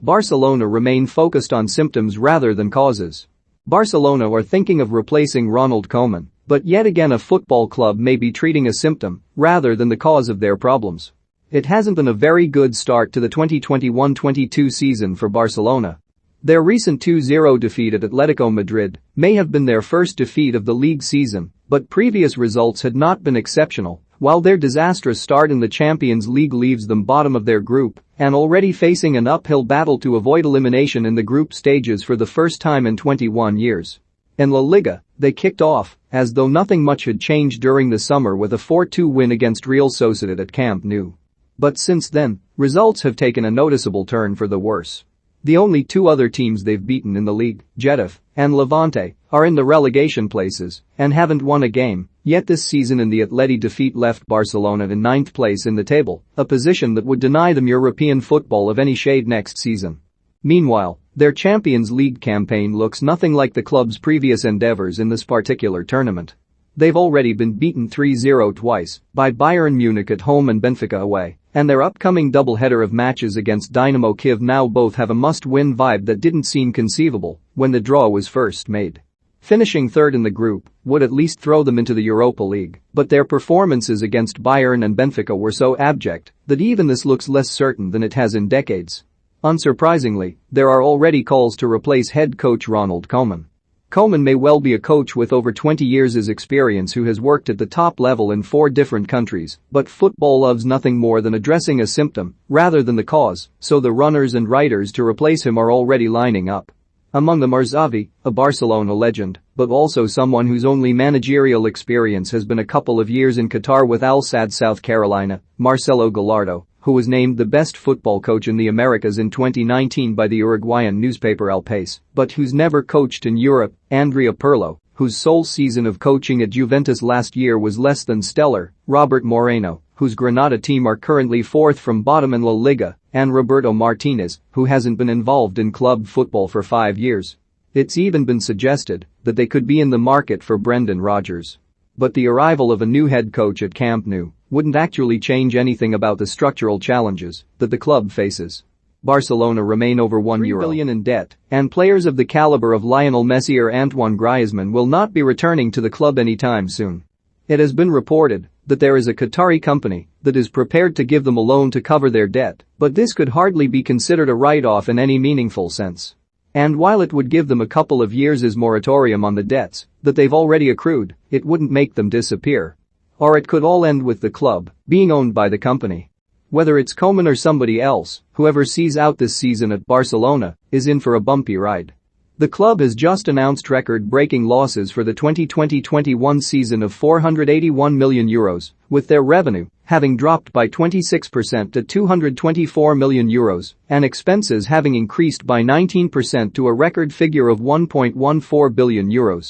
Barcelona remain focused on symptoms rather than causes. Barcelona are thinking of replacing Ronald Koeman, but yet again a football club may be treating a symptom rather than the cause of their problems. It hasn't been a very good start to the 2021-22 season for Barcelona. Their recent 2-0 defeat at Atletico Madrid may have been their first defeat of the league season, but previous results had not been exceptional, while their disastrous start in the Champions League leaves them bottom of their group and already facing an uphill battle to avoid elimination in the group stages for the first time in 21 years. In La Liga, they kicked off as though nothing much had changed during the summer with a 4-2 win against Real Sociedad at Camp Nou. But since then, results have taken a noticeable turn for the worse. The only two other teams they've beaten in the league, Getafe and Levante, are in the relegation places and haven't won a game yet this season, and the Atleti defeat left Barcelona in 9th place in the table, a position that would deny them European football of any shade next season. Meanwhile, their Champions League campaign looks nothing like the club's previous endeavors in this particular tournament. They've already been beaten 3-0 twice by Bayern Munich at home and Benfica away, and their upcoming double-header of matches against Dynamo Kyiv now both have a must-win vibe that didn't seem conceivable when the draw was first made. Finishing third in the group would at least throw them into the Europa League, but their performances against Bayern and Benfica were so abject that even this looks less certain than it has in decades. Unsurprisingly, there are already calls to replace head coach Ronald Koeman. Koeman may well be a coach with over 20 years' experience who has worked at the top level in 4 different countries, but football loves nothing more than addressing a symptom rather than the cause, so the runners and writers to replace him are already lining up. Among them are Xavi, a Barcelona legend, but also someone whose only managerial experience has been a couple of years in Qatar with Al Sadd South Carolina, Marcelo Gallardo, who was named the best football coach in the Americas in 2019 by the Uruguayan newspaper El País, but who's never coached in Europe, Andrea Pirlo, whose sole season of coaching at Juventus last year was less than stellar, Robert Moreno, whose Granada team are currently 4th from bottom in La Liga, and Roberto Martinez, who hasn't been involved in club football for 5 years. It's even been suggested that they could be in the market for Brendan Rodgers. But the arrival of a new head coach at Camp Nou wouldn't actually change anything about the structural challenges that the club faces. Barcelona remain over €1 billion in debt, and players of the caliber of Lionel Messi or Antoine Griezmann will not be returning to the club anytime soon. It has been reported that there is a Qatari company that is prepared to give them a loan to cover their debt, but this could hardly be considered a write-off in any meaningful sense. And while it would give them a couple of years' moratorium on the debts that they've already accrued, it wouldn't make them disappear. Or it could all end with the club being owned by the company. Whether it's Koeman or somebody else, whoever sees out this season at Barcelona is in for a bumpy ride. The club has just announced record-breaking losses for the 2020-21 season of €481 million, with their revenue having dropped by 26% to €224 million and expenses having increased by 19% to a record figure of €1.14 billion.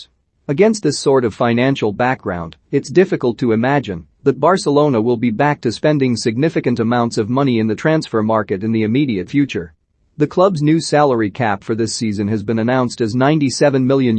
Against this sort of financial background, it's difficult to imagine that Barcelona will be back to spending significant amounts of money in the transfer market in the immediate future. The club's new salary cap for this season has been announced as €97 million,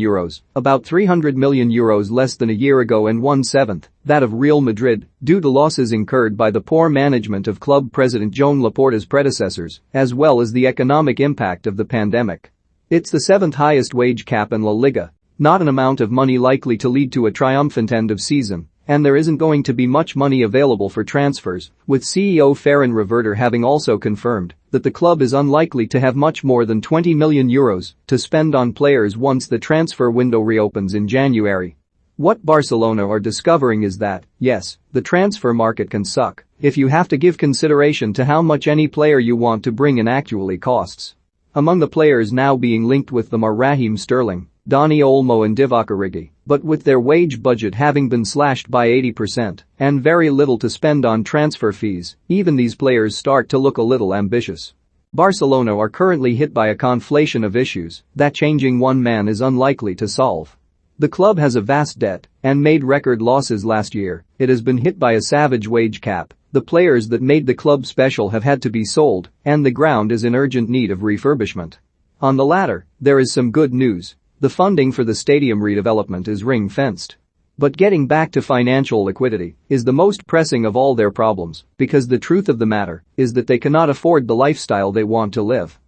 about €300 million less than a year ago and 1/7 that of Real Madrid, due to losses incurred by the poor management of club president Joan Laporta's predecessors, as well as the economic impact of the pandemic. It's the 7th highest wage cap in La Liga, not an amount of money likely to lead to a triumphant end of season. And there isn't going to be much money available for transfers, with CEO Ferran Reverter having also confirmed that the club is unlikely to have much more than €20 million to spend on players once the transfer window reopens in January. What Barcelona are discovering is that, yes, the transfer market can suck if you have to give consideration to how much any player you want to bring in actually costs. Among the players now being linked with them are Raheem Sterling, Dani Olmo and Divock Origi, but with their wage budget having been slashed by 80% and very little to spend on transfer fees, even these players start to look a little ambitious. Barcelona are currently hit by a conflation of issues that changing one man is unlikely to solve. The club has a vast debt and made record losses last year. It has been hit by a savage wage cap. The players that made the club special have had to be sold, and the ground is in urgent need of refurbishment. On the latter, there is some good news. The funding for the stadium redevelopment is ring-fenced. But getting back to financial liquidity is the most pressing of all their problems, because the truth of the matter is that they cannot afford the lifestyle they want to live.